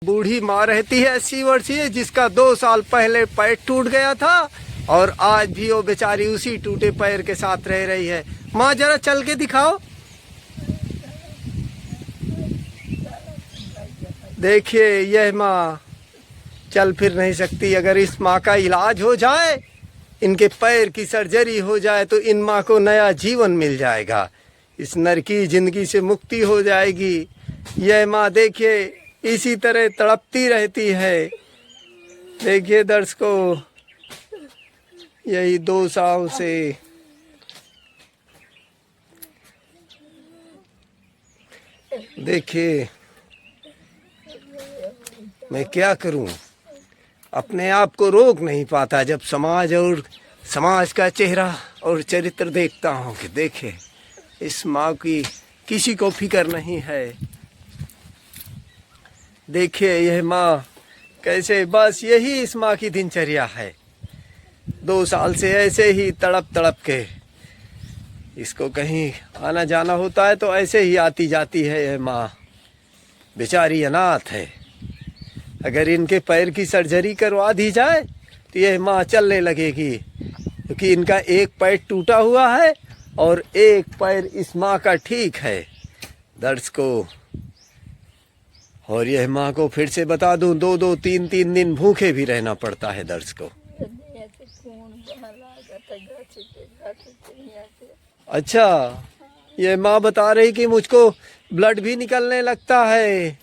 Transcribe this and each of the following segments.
बूढ़ी माँ रहती है 80 वर्षीय, जिसका 2 साल पहले पैर टूट गया था और आज भी वो बेचारी उसी टूटे पैर के साथ रह रही है। माँ जरा चल के दिखाओ। देखिए यह माँ चल फिर नहीं सकती। अगर इस माँ का इलाज हो जाए, इनके पैर की सर्जरी हो जाए, तो इन माँ को नया जीवन मिल जाएगा, इस नरकी जिंदगी से मुक्ति हो जाएगी। यह माँ देखिए इसी तरह तड़पती रहती है। देखिए दर्शकों, यही 2 साल से देखिए मैं क्या करूं, अपने आप को रोक नहीं पाता जब समाज का चेहरा और चरित्र देखता हूं कि देखे इस माँ की किसी को फिक्र नहीं है। देखिए यह माँ कैसे, बस यही इस माँ की दिनचर्या है। 2 साल से ऐसे ही तड़प तड़प के, इसको कहीं आना जाना होता है तो ऐसे ही आती जाती है। यह माँ बेचारी अनाथ है। अगर इनके पैर की सर्जरी करवा दी जाए तो यह माँ चलने लगेगी, क्योंकि इनका एक पैर टूटा हुआ है और एक पैर इस माँ का ठीक है दर्शकों। और यह माँ को फिर से बता दूं, 2-2, 3-3 दिन भूखे भी रहना पड़ता है दर्शकों। अच्छा, ये माँ बता रही कि मुझको ब्लड भी निकलने लगता है,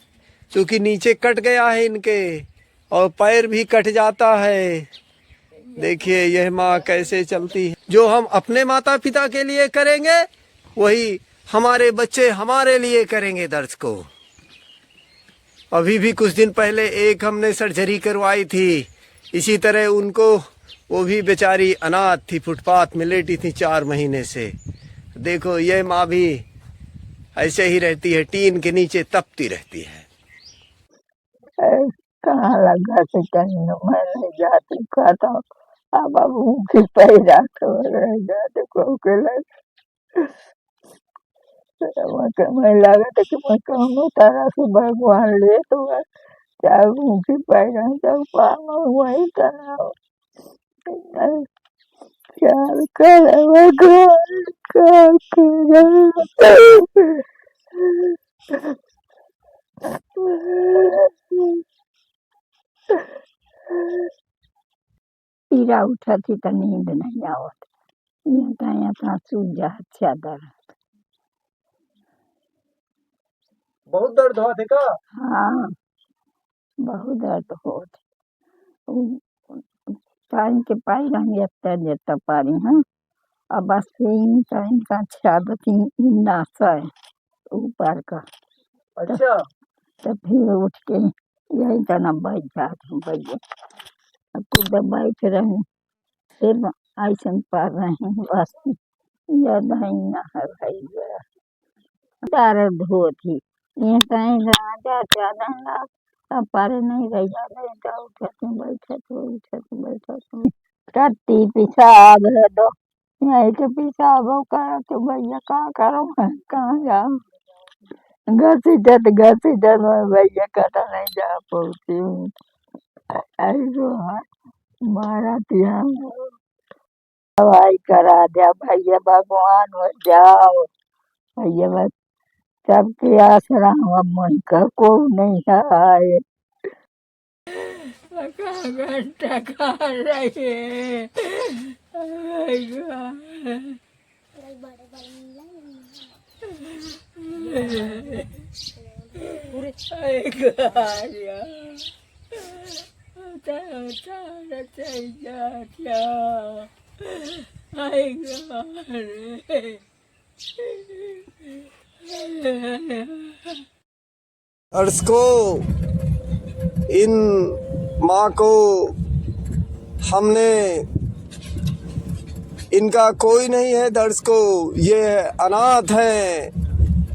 क्योंकि नीचे कट गया है इनके और पैर भी कट जाता है। देखिए यह माँ कैसे चलती है। जो हम अपने माता पिता के लिए करेंगे वही हमारे बच्चे हमारे लिए करेंगे दर्शकों। अभी भी कुछ दिन पहले एक हमने सर्जरी करवाई थी, इसी तरह उनको, वो भी बेचारी अनाथ थी, फुटपाथ में लेटी थी 4 महीने से। देखो ये माँ भी ऐसे ही रहती है, टीन के नीचे तपती रहती है। कहाँ लगा से कहीं मैं नहीं जाती, खाता अब भूखी पैदा रह जाते को के मैं लगा था कि मैं कहूँ तारा से भगवान ले तो चाहे भूखी पैदा तब पाना वही करना क्या करे भगवान क्या पीरा उठा थी तो नींद नहीं आवत, यहाँ सूझ जा चादर। बहुत दर्द हुआ थे का? हाँ बहुत दर्द हो टाइम के पाई रहेंगे देता पारी। हाँ अब बस टाइम का छादती नासा है ऊपर का। अच्छा, तो फिर उठ के यही तना बैठ जाते भैया, खुद बैठ रहे फिर ऐसे पा रहे हैं बस याद है ना है भैया दर्द होती ये कहीं राजा चादर तब पारे नहीं रह जाते बैठे कट्टी पिसाब है तो यही के पिसाब कर तो भैया क्या करो मैं कहाँ जाऊँ घसीटत मैं भैया कटा नहीं जा पहुँची हूँ। ऐसो मारा तिया दवाई करा दिया भैया भगवान हो जाओ भैया बस सबके आसरा हम मन का को नहीं आए घंटा खा रहे दर्शकों, इन माँ को हमने, इनका कोई नहीं है दर्शकों, ये अनाथ हैं।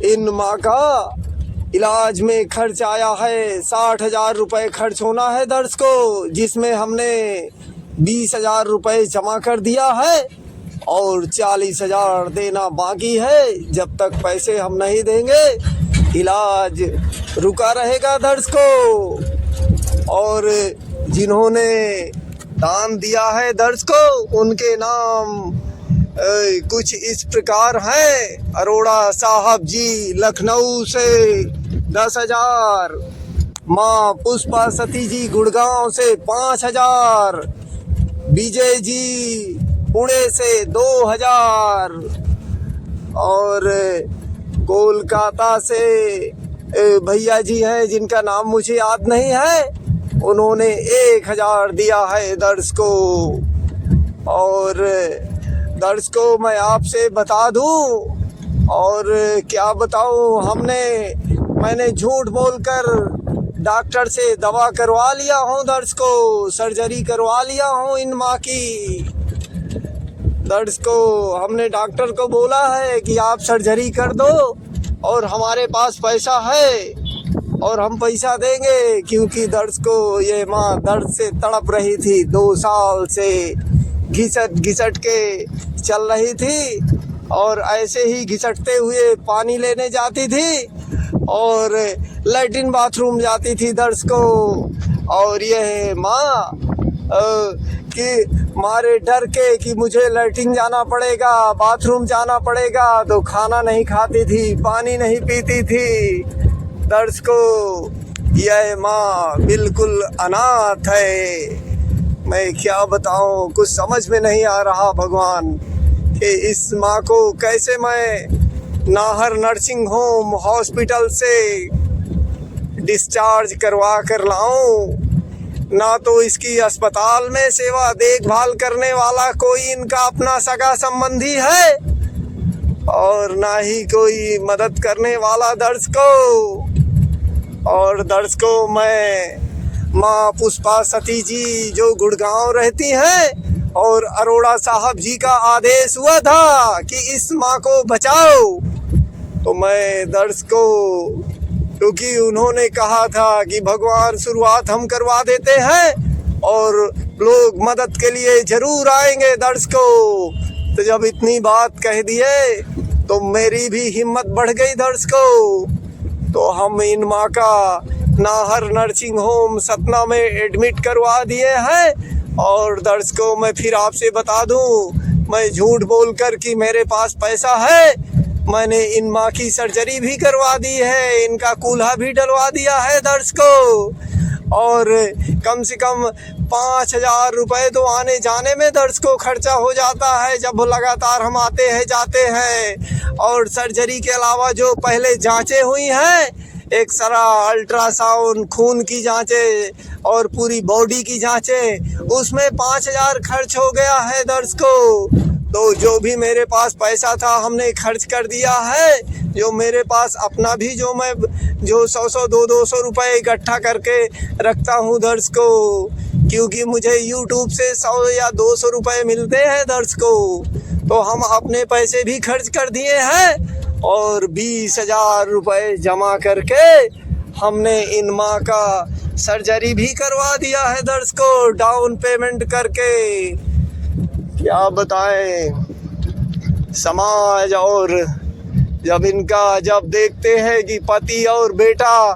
इन माँ का इलाज में खर्च आया है 60,000 रुपये खर्च होना है दर्शकों, जिसमें हमने 20,000 रुपये जमा कर दिया है और 40,000 देना बाकी है। जब तक पैसे हम नहीं देंगे इलाज रुका रहेगा दर्द को। और जिन्होंने दान दिया है दर्द को उनके नाम कुछ इस प्रकार हैं। अरोड़ा साहब जी लखनऊ से 10,000, माँ पुष्पा सती जी गुड़गांव से 5,000, विजय जी पुणे से 2,000 और कोलकाता से भैया जी हैं जिनका नाम मुझे याद नहीं है, उन्होंने 1,000 दिया है दर्श को। और दर्श को मैं आपसे बता दूं और क्या बताऊं, मैंने झूठ बोलकर डॉक्टर से दवा करवा लिया हूं दर्श को, सर्जरी करवा लिया हूं इन माँ की। दर्श को हमने डॉक्टर को बोला है कि आप सर्जरी कर दो और हमारे पास पैसा है और हम पैसा देंगे, क्योंकि दर्द को ये माँ दर्द से तड़प रही थी। 2 साल से घिसट के चल रही थी और ऐसे ही घिसटते हुए पानी लेने जाती थी और लैट्रिन बाथरूम जाती थी दर्द को। और ये माँ कि मारे डर के कि मुझे लैट्रिन जाना पड़ेगा, बाथरूम जाना पड़ेगा, तो खाना नहीं खाती थी, पानी नहीं पीती थी। दर्द को यह माँ बिल्कुल अनाथ है। मैं क्या बताऊँ, कुछ समझ में नहीं आ रहा भगवान कि इस माँ को कैसे मैं नाहर नर्सिंग होम हॉस्पिटल से डिस्चार्ज करवा कर लाऊं। ना तो इसकी अस्पताल में सेवा देखभाल करने वाला कोई इनका अपना सगा संबंधी है और ना ही कोई मदद करने वाला दर्श को। और दर्श को मैं माँ पुष्पा सती जी जो गुड़गांव रहती हैं और अरोड़ा साहब जी का आदेश हुआ था कि इस माँ को बचाओ, तो मैं दर्श को, क्योंकि उन्होंने कहा था कि भगवान शुरुआत हम करवा देते हैं और लोग मदद के लिए जरूर आएंगे दर्श को। तो जब इतनी बात कह दिए तो मेरी भी हिम्मत बढ़ गई दर्श को। तो हम इन माँ का नाहर नर्सिंग होम सतना में एडमिट करवा दिए हैं। और दर्श को मैं फिर आपसे बता दूं, मैं झूठ बोलकर कि मेरे पास पैसा है, मैंने इन माँ की सर्जरी भी करवा दी है, इनका कूल्हा भी डलवा दिया है दर्श को। और कम से कम 5,000 रुपये तो आने जाने में दर्श को खर्चा हो जाता है जब लगातार हम आते हैं जाते हैं। और सर्जरी के अलावा जो पहले जांचें हुई हैं, एक्सरा, अल्ट्रासाउंड, खून की जांचें और पूरी बॉडी की जांचें, उसमें 5,000 खर्च हो गया है दर्श को। तो जो भी मेरे पास पैसा था हमने खर्च कर दिया है। जो मेरे पास अपना भी जो मैं 100 200 रुपये इकट्ठा करके रखता हूँ दर्श को, क्योंकि मुझे YouTube से 100 या 200 रुपये मिलते हैं दर्श को, तो हम अपने पैसे भी खर्च कर दिए हैं। और 20,000 रुपये जमा करके हमने इन माँ का सर्जरी भी करवा दिया है दर्श को, डाउन पेमेंट करके। क्या बताएं समाज, और जब देखते हैं कि पति और बेटा,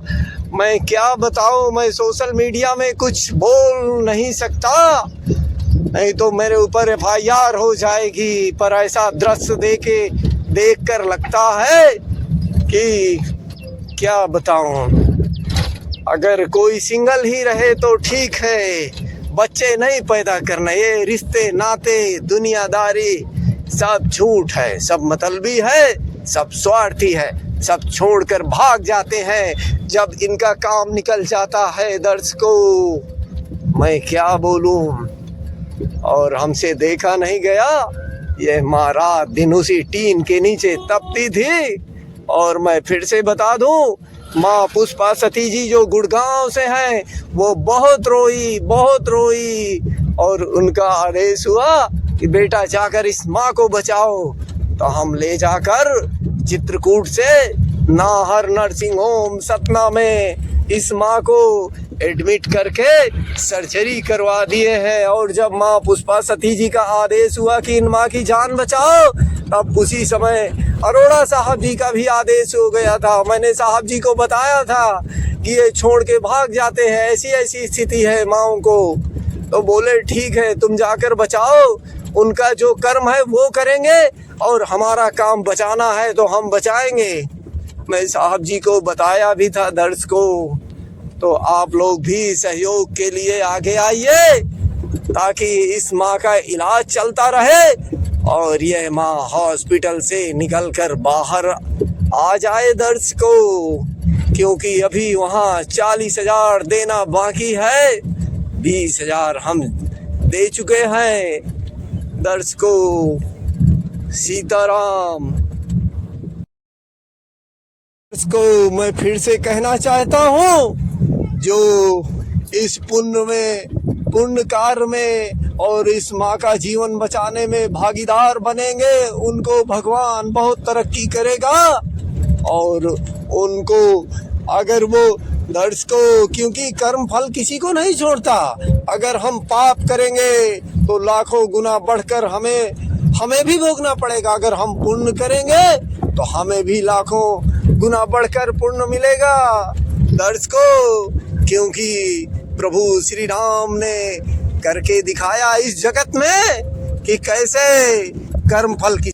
मैं क्या बताऊं, मैं सोशल मीडिया में कुछ बोल नहीं सकता, नहीं तो मेरे ऊपर FIR हो जाएगी। पर ऐसा दृश्य देख कर लगता है कि क्या बताऊं, अगर कोई सिंगल ही रहे तो ठीक है, बच्चे नहीं पैदा करना, ये रिश्ते नाते दुनियादारी सब झूठ है, सब मतलबी है, सब स्वार्थी है, सब छोड़कर भाग जाते हैं जब इनका काम निकल जाता है दर्श को। मैं क्या बोलूं, और हमसे देखा नहीं गया, ये माँ रात दिन उसी टीन के नीचे तपती थी। और मैं फिर से बता दूं, माँ पुष्पा सती जी जो गुड़गांव से हैं, वो बहुत रोई और उनका आदेश हुआ कि बेटा जाकर इस माँ को बचाओ। तो हम ले जाकर चित्रकूट से नाहर नर्सिंग होम सतना में इस माँ को एडमिट करके सर्जरी करवा दिए हैं। और जब माँ पुष्पा सती जी का आदेश हुआ कि इन माँ की जान बचाओ, तब उसी समय अरोड़ा साहब जी का भी आदेश हो गया था। मैंने साहब जी को बताया था कि ये छोड़ के भाग जाते हैं, ऐसी ऐसी स्थिति है माओ को। तो बोले ठीक है, तुम जाकर बचाओ, उनका जो कर्म है वो करेंगे और हमारा काम बचाना है तो हम बचाएंगे। मैं साहब जी को बताया भी था दर्श को। तो आप लोग भी सहयोग के लिए आगे आइए ताकि इस माँ का इलाज चलता रहे और यह माँ हॉस्पिटल से निकलकर बाहर आ जाए दर्श को, क्योंकि अभी वहाँ 40,000 देना बाकी है, 20,000 हम दे चुके हैं दर्श को। सीताराम। इसको मैं फिर से कहना चाहता हूँ, जो इस पुण्य कार्य में और इस माँ का जीवन बचाने में भागीदार बनेंगे, उनको भगवान बहुत तरक्की करेगा। और उनको अगर वो दर्श को, क्योंकि कर्म फल किसी को नहीं छोड़ता, अगर हम पाप करेंगे तो लाखों गुना बढ़कर हमें भी भोगना पड़ेगा। अगर हम पुण्य करेंगे तो हमें भी लाखों गुना बढ़कर पुण्य मिलेगा दर्श को, क्योंकि प्रभु श्री राम ने करके दिखाया इस जगत में कि कैसे कर्म फल की